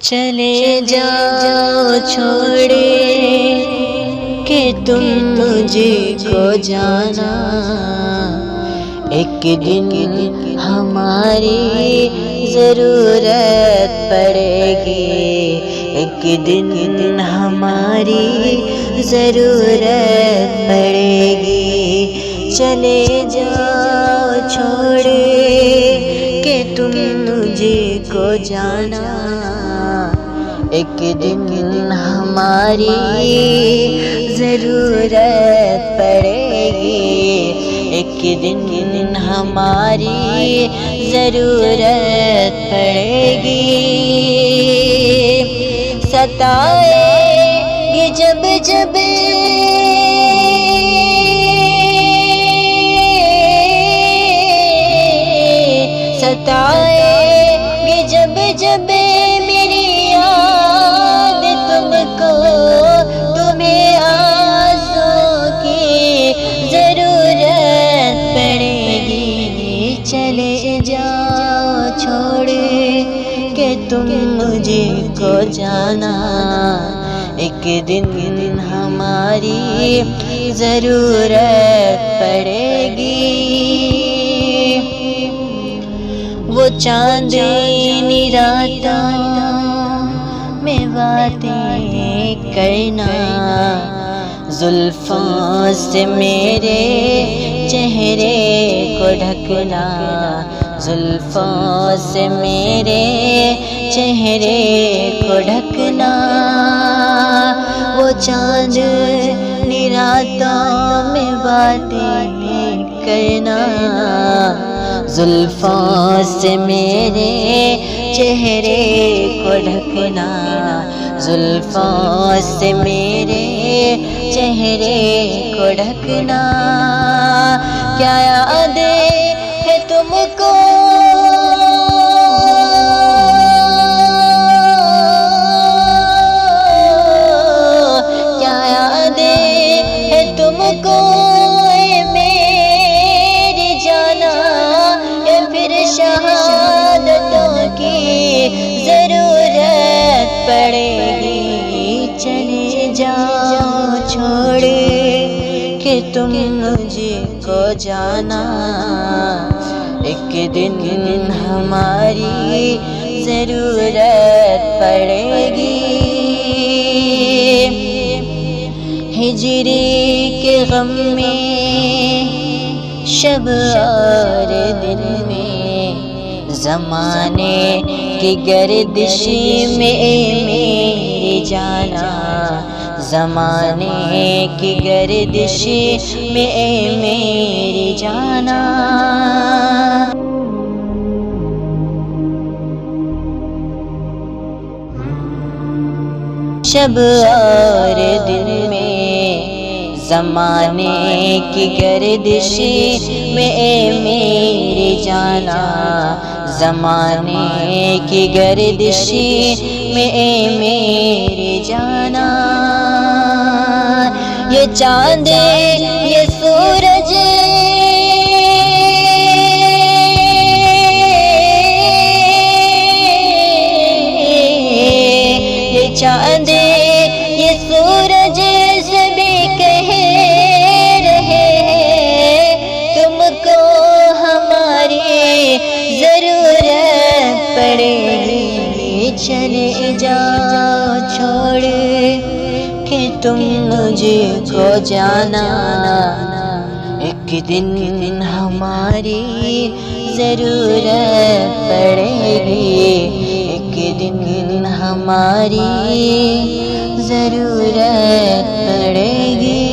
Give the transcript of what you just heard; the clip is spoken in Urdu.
چلے جاؤ چھوڑے کہ تم مجھے کو جانا، ایک دن ہماری ضرورت پڑے گی، ایک دن ہماری ضرورت پڑے گی۔ چلے جاؤ چھوڑے کہ تم مجھے کو جانا، ایک دن ہماری ضرورت پڑے گی، ایک دن ہماری ضرورت پڑے گی۔ ستائے گی جب جب ستائے گی جب جب میری یاد تم کو، تمہیں آنسوں کی ضرورت پڑے گی۔ چلے جاؤ چھوڑے کہ تم مجھے کو جانا، ایک دن ہماری ضرورت پڑے گی۔ وہ چاندنی راتوں میں باتیں کرنا، زلفوں سے میرے چہرے کو ڈھکنا، زلفوں سے میرے چہرے کو ڈھکنا۔ وہ چاندنی راتوں میں باتیں کرنا، زلفوں سے میرے چہرے کو ڈھکنا، زلفوں سے میرے چہرے کو ڈھکنا۔ کیا یاد ہے تم کو کیا یاد ہے تم کو میری جانا، یا پھر شہادتوں کی ضرورت پڑے گی۔ چلے جاؤ چھوڑے کہ تم مجھے کو جانا، ایک دن ہماری ضرورت پڑے گی۔ ہجری کے غم میں شب اور دن میں، زمانے کی گردش میں میری جانا، زمانے کی گردش میں میری جانا۔ شب اور دن میں، زمانے کی گردش میں میری جانا، زمانے کی گردش میں میری جانا۔ یہ چاند یہ سورج یہ چاند یہ سورج سبھی کہہ رہے ہیں تم کو ہماری ضرورت پڑے گی۔ چلے جاؤ چھوڑے کہ تم مجھے کو جانا، ایک دن ہماری ضرورت پڑے گی، ایک دن ہماری ضرورت پڑے گی۔